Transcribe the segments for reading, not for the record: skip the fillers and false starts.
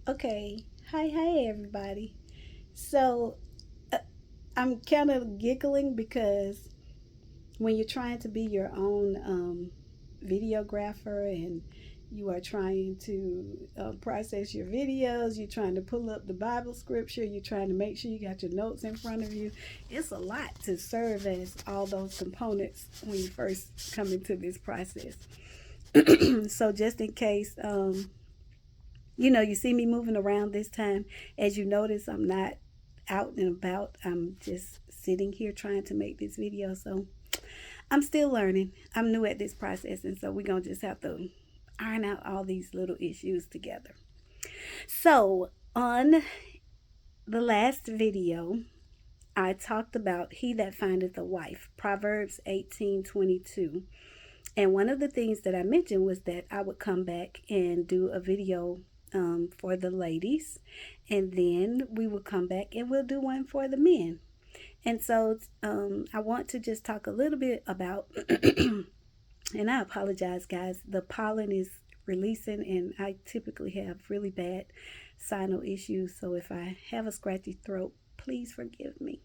Okay. Hi, everybody. So, uh, I'm kind of giggling because when you're trying to be your own videographer and you are trying to process your videos, you're trying to pull up the Bible scripture, you're trying to make sure you got your notes in front of you. It's a lot to serve as all those components when you first come into this process. So, just in case you see me moving around this time. As you notice, I'm not out and about. I'm just sitting here trying to make this video. So I'm still learning. I'm new at this process. And so we're going to just have to iron out all these little issues together. So on the last video, I talked about he that findeth a wife, Proverbs 18:22. And one of the things that I mentioned was that I would come back and do a video for the ladies, and then we will come back and we'll do one for the men. And so I want to just talk a little bit about, and I apologize, guys, the pollen is releasing, and I typically have really bad sinus issues. So if I have a scratchy throat, please forgive me.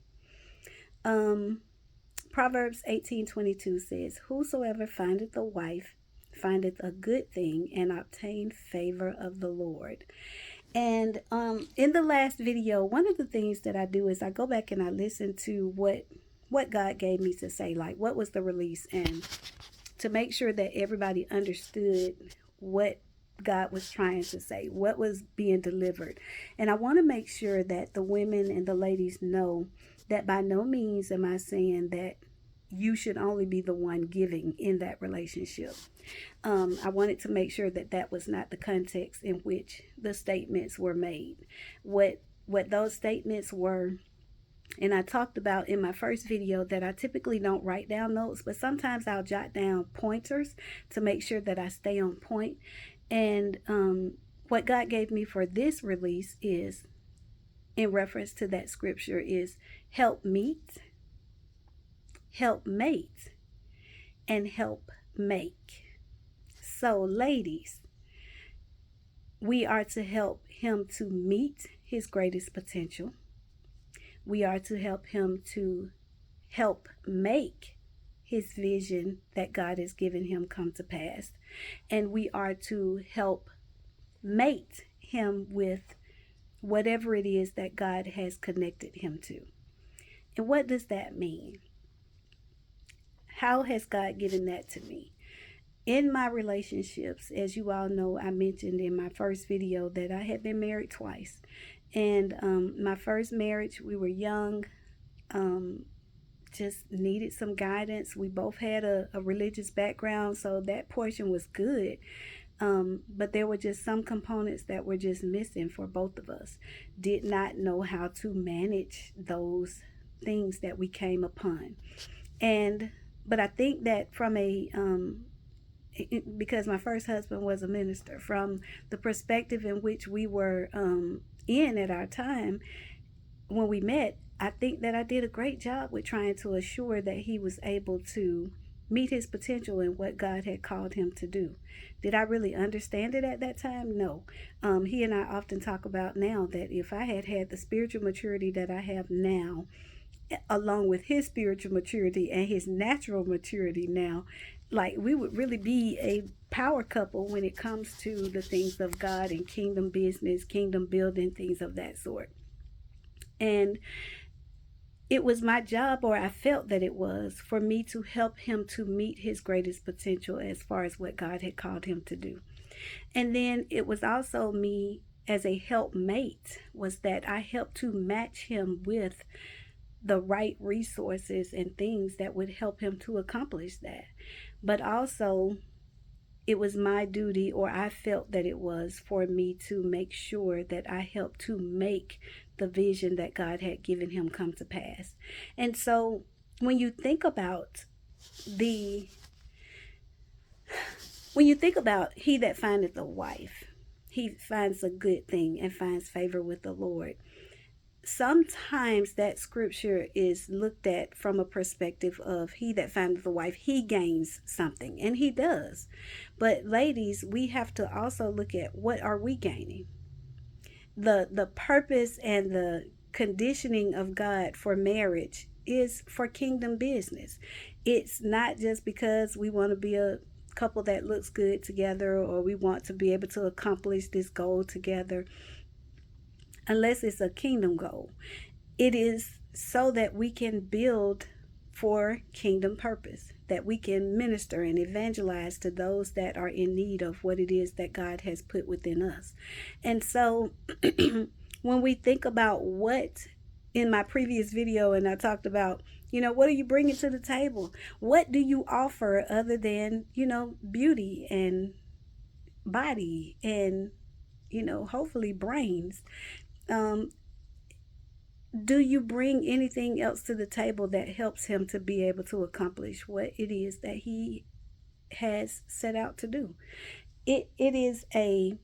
Proverbs 18:22 says, whosoever findeth a wife findeth a good thing and obtain favor of the Lord. And in the last video, one of the things that I do is I go back and I listen to what God gave me to say, like what was the release, and to make sure that everybody understood what God was trying to say, what was being delivered. And I want to make sure that the women and the ladies know that by no means am I saying that you should only be the one giving in that relationship. I wanted to make sure that that was not the context in which the statements were made. What those statements were, and I talked about in my first video that I typically don't write down notes, but sometimes I'll jot down pointers to make sure that I stay on point. And what God gave me for this release is, in reference to that scripture, is help meet, help mate, and help make. So, ladies, we are to help him to meet his greatest potential. We are to help him to help make his vision that God has given him come to pass. And we are to help mate him with whatever it is that God has connected him to. And what does that mean? How has God given that to me? In my relationships, as you all know, I mentioned in my first video that I had been married twice. And my first marriage, we were young, just needed some guidance. We both had a religious background, so that portion was good. But there were just some components that were just missing for both of us. Did not know how to manage those things that we came upon. But I think that from because my first husband was a minister, from the perspective in which we were in at our time when we met, I think that I did a great job with trying to assure that he was able to meet his potential in what God had called him to do. Did I really understand it at that time? No. He and I often talk about now that if I had had the spiritual maturity that I have now, along with his spiritual maturity and his natural maturity now, like we would really be a power couple when it comes to the things of God and kingdom business, kingdom building, things of that sort. And it was my job, or I felt that it was, for me to help him to meet his greatest potential as far as what God had called him to do. And then it was also me as a helpmate, was that I helped to match him with the right resources and things that would help him to accomplish that. But also, it was my duty, or I felt that it was for me to make sure that I helped to make the vision that God had given him come to pass. And so when you think about the he that findeth a wife, he finds a good thing and finds favor with the Lord. Sometimes that scripture is looked at from a perspective of he that findeth a wife, he gains something, and he does. But ladies, we have to also look at what are we gaining. The purpose and the conditioning of God for marriage is for kingdom business. It's not just because we want to be a couple that looks good together, or we want to be able to accomplish this goal together, unless it's a kingdom goal. It is so that we can build for kingdom purpose, that we can minister and evangelize to those that are in need of what it is that God has put within us. And so when we think about what, in my previous video, and I talked about, what are you bringing to the table? What do you offer other than, beauty and body and, hopefully brains? Um, do you bring anything else to the table that helps him to be able to accomplish what it is that he has set out to do? It is a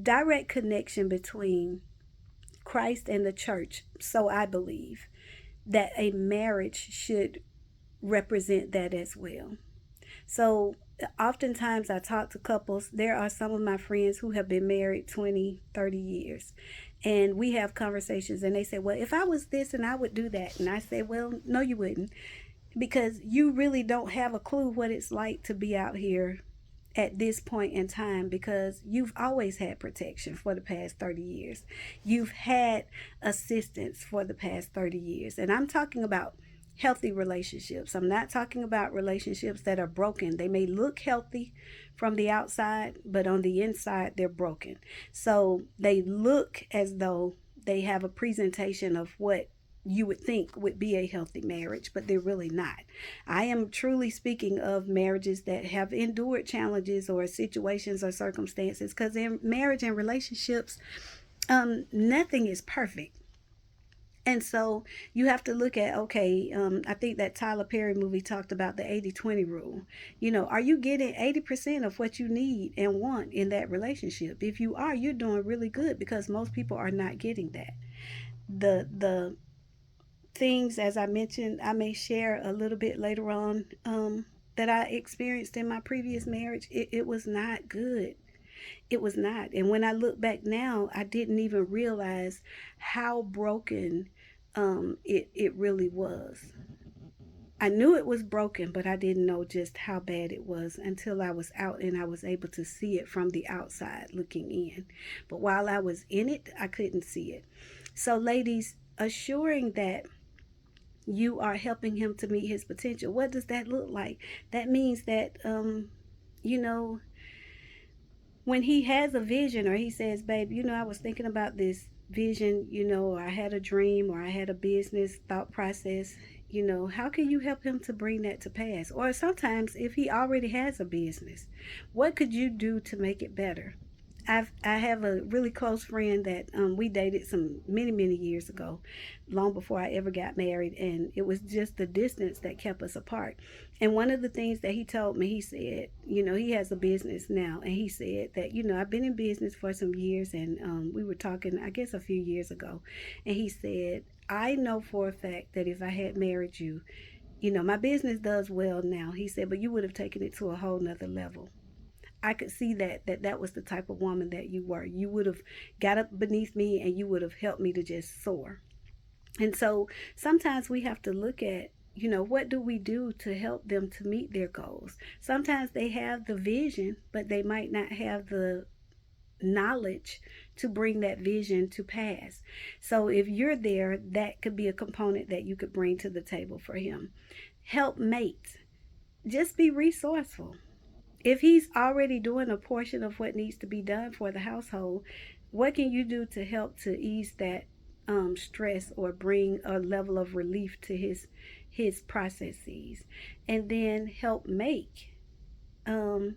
direct connection between Christ and the church, so I believe that a marriage should represent that as well. So oftentimes I talk to couples. There are some of my friends who have been married 20, 30 years. And we have conversations and they say, well, if I was this and I would do that. And I say, well, no, you wouldn't. Because you really don't have a clue what it's like to be out here at this point in time, because you've always had protection for the past 30 years. You've had assistance for the past 30 years. And I'm talking about healthy relationships. I'm not talking about relationships that are broken. They may look healthy from the outside, but on the inside, they're broken. So they look as though they have a presentation of what you would think would be a healthy marriage, but they're really not. I am truly speaking of marriages that have endured challenges or situations or circumstances, because in marriage and relationships, nothing is perfect. And so you have to look at, okay, I think that Tyler Perry movie talked about the 80-20 rule. Are you getting 80% of what you need and want in that relationship? If you are, you're doing really good, because most people are not getting that. The things, as I mentioned, I may share a little bit later on, that I experienced in my previous marriage. It was not good. It was not. And when I look back now, I didn't even realize how broken it really was. I knew it was broken, but I didn't know just how bad it was until I was out and I was able to see it from the outside looking in. But while I was in it, I couldn't see it. So, ladies, assuring that you are helping him to meet his potential. What does that look like? That means that, you know, when he has a vision, or he says, babe, I was thinking about this vision, or I had a dream, or I had a business thought process, how can you help him to bring that to pass? Or sometimes if he already has a business, what could you do to make it better? I have a really close friend that we dated some many years ago, long before I ever got married, and it was just the distance that kept us apart. And one of the things that he told me, he said, he has a business now, and he said that, I've been in business for some years, and we were talking, I guess, a few years ago, and he said, I know for a fact that if I had married you, my business does well now. He said, but you would have taken it to a whole nother level. I could see that was the type of woman that you were. You would have got up beneath me and you would have helped me to just soar. And so sometimes we have to look at, what do we do to help them to meet their goals? Sometimes they have the vision, but they might not have the knowledge to bring that vision to pass. So if you're there, that could be a component that you could bring to the table for him. Help mates. Just be resourceful. If he's already doing a portion of what needs to be done for the household, what can you do to help to ease that stress, or bring a level of relief to his processes? And then help make. How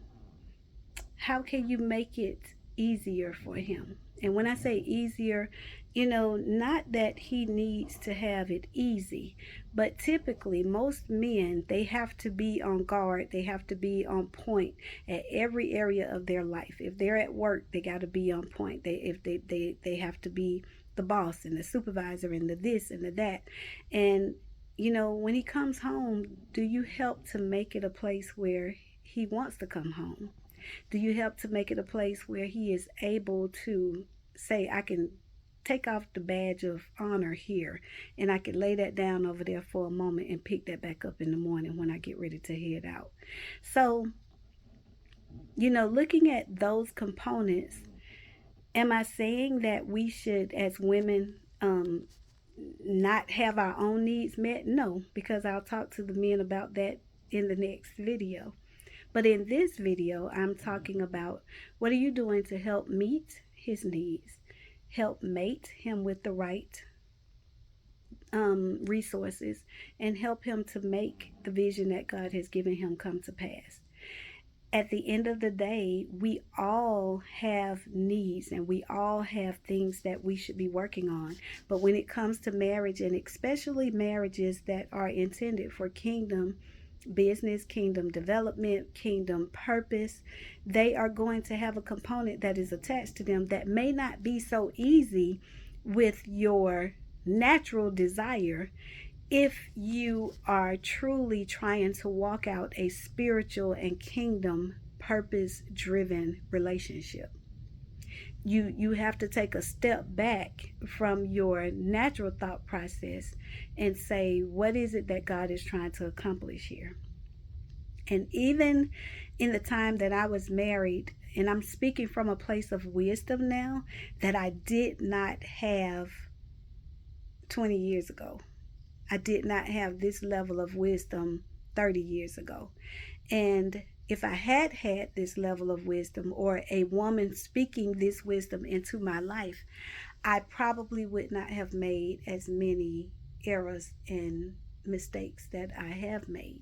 can you make it easier for him? And when I say easier, not that he needs to have it easy, but typically most men, they have to be on guard. They have to be on point at every area of their life. If they're at work, they got to be on point. They have to be the boss and the supervisor and the this and the that. And when he comes home, do you help to make it a place where he wants to come home? Do you help to make it a place where he is able to say I can take off the badge of honor here, and I can lay that down over there for a moment and pick that back up in the morning when I get ready to head out. So, looking at those components, am I saying that we should, as women, not have our own needs met? No, because I'll talk to the men about that in the next video. But in this video, I'm talking about what are you doing to help meet his needs, help mate him with the right resources, and help him to make the vision that God has given him come to pass. At the end of the day, we all have needs and we all have things that we should be working on. But when it comes to marriage, and especially marriages that are intended for kingdom business, kingdom development, kingdom purpose, they are going to have a component that is attached to them that may not be so easy with your natural desire if you are truly trying to walk out a spiritual and kingdom purpose driven relationship. You have to take a step back from your natural thought process and say, what is it that God is trying to accomplish here? And even in the time that I was married, and I'm speaking from a place of wisdom now that I did not have 20 years ago. I did not have this level of wisdom 30 years ago. And if I had had this level of wisdom, or a woman speaking this wisdom into my life, I probably would not have made as many errors and mistakes that I have made.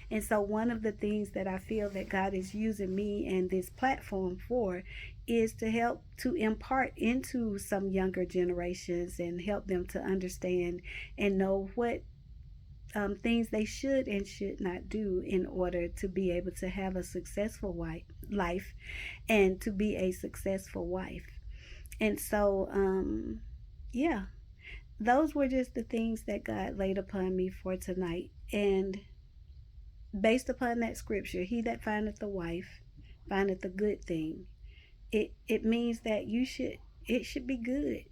And so one of the things that I feel that God is using me and this platform for is to help to impart into some younger generations and help them to understand and know what things they should and should not do in order to be able to have a successful life and to be a successful wife. And so, yeah, those were just the things that God laid upon me for tonight. And based upon that scripture, he that findeth a wife findeth a good thing. It means that it should be good.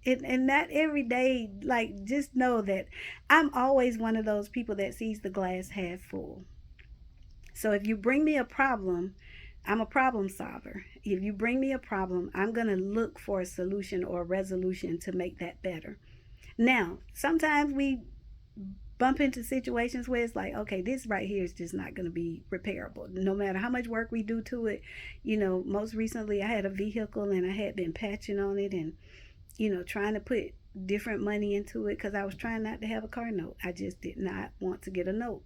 And not every day, like, just know that I'm always one of those people that sees the glass half full. So if you bring me a problem, I'm a problem solver. If you bring me a problem, I'm going to look for a solution or a resolution to make that better. Now, sometimes we bump into situations where it's like, okay, this right here is just not going to be repairable no matter how much work we do to it. Most recently I had a vehicle and I had been patching on it and trying to put different money into it because I was trying not to have a car note. I just did not want to get a note.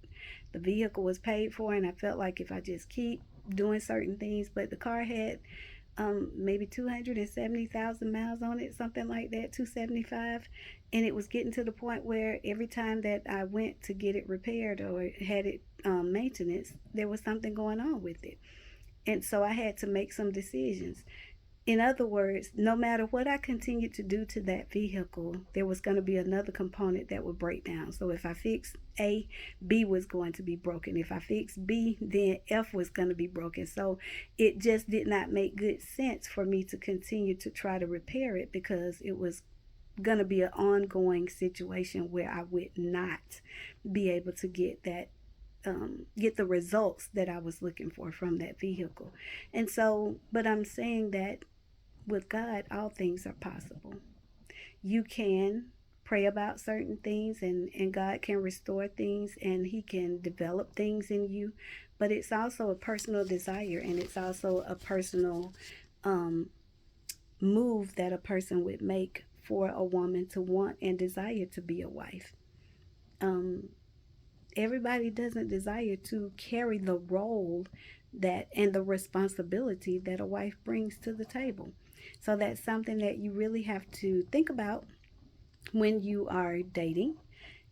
The vehicle was paid for, and I felt like if I just keep doing certain things, but the car had maybe 270,000 miles on it, something like that, 275. And it was getting to the point where every time that I went to get it repaired or had it maintenance, there was something going on with it. And so I had to make some decisions. In other words, no matter what I continued to do to that vehicle, there was going to be another component that would break down. So if I fixed A, B was going to be broken. If I fixed B, then F was going to be broken. So it just did not make good sense for me to continue to try to repair it because it was going to be an ongoing situation where I would not be able to get the results that I was looking for from that vehicle. And so, but I'm saying that with God, all things are possible. You can pray about certain things and God can restore things and he can develop things in you. But it's also a personal desire and it's also a personal move that a person would make for a woman to want and desire to be a wife. Everybody doesn't desire to carry the role that and the responsibility that a wife brings to the table. So that's something that you really have to think about when you are dating,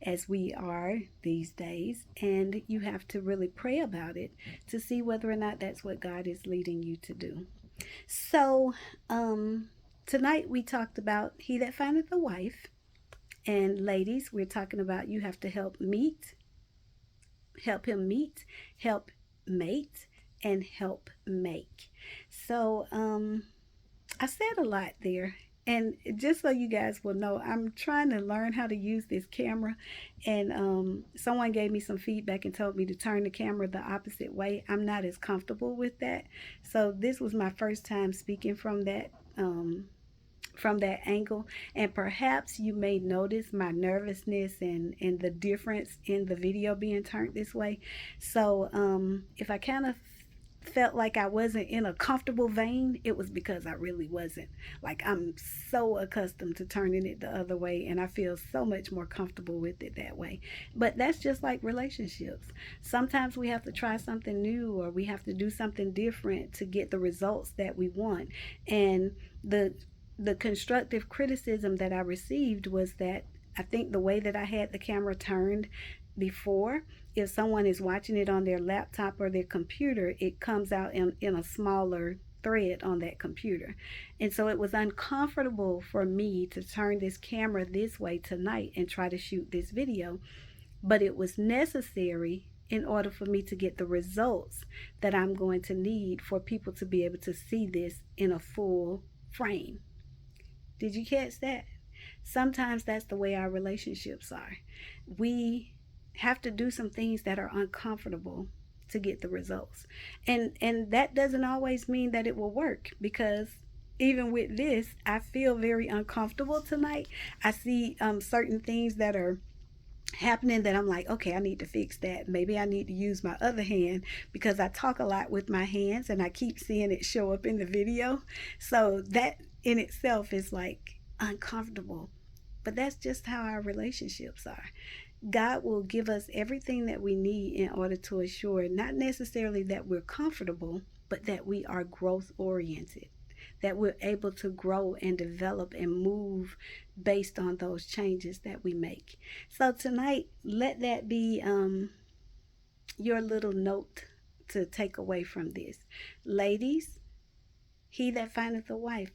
as we are these days, and you have to really pray about it to see whether or not that's what God is leading you to do. So tonight we talked about he that findeth a wife, and ladies, we're talking about you have to help him meet, help mate, and help make. So I said a lot there. And just so you guys will know, I'm trying to learn how to use this camera. And someone gave me some feedback and told me to turn the camera the opposite way. I'm not as comfortable with that. So this was my first time speaking from that angle, and perhaps you may notice my nervousness and the difference in the video being turned this way. So if I kind of felt like I wasn't in a comfortable vein, it was because I really wasn't. Like, I'm so accustomed to turning it the other way, and I feel so much more comfortable with it that way. But that's just like relationships. Sometimes we have to try something new, or we have to do something different to get the results that we want. And the constructive criticism that I received was that I think the way that I had the camera turned before, if someone is watching it on their laptop or their computer, it comes out in a smaller thread on that computer. And so it was uncomfortable for me to turn this camera this way tonight and try to shoot this video, but it was necessary in order for me to get the results that I'm going to need for people to be able to see this in a full frame. Did you catch that? Sometimes that's the way our relationships are. We have to do some things that are uncomfortable to get the results. And that doesn't always mean that it will work, because even with this, I feel very uncomfortable tonight. I see certain things that are happening that I'm like, okay, I need to fix that. Maybe I need to use my other hand, because I talk a lot with my hands and I keep seeing it show up in the video. So that in itself is like uncomfortable. But that's just how our relationships are. God will give us everything that we need in order to assure not necessarily that we're comfortable, but that we are growth oriented, that we're able to grow and develop and move based on those changes that we make. So tonight, let that be your little note to take away from this. Ladies, he that findeth a wife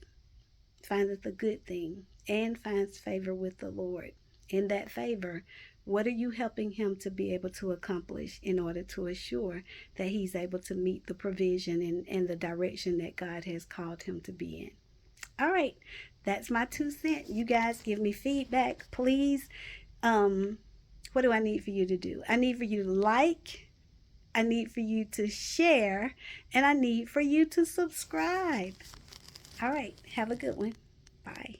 findeth a good thing and finds favor with the Lord. In that favor, what are you helping him to be able to accomplish in order to assure that he's able to meet the provision and the direction that God has called him to be in? All right, that's my 2 cents. You guys give me feedback, please. What do I need for you to do? I need for you to like, I need for you to share, and I need for you to subscribe. All right, have a good one. Bye.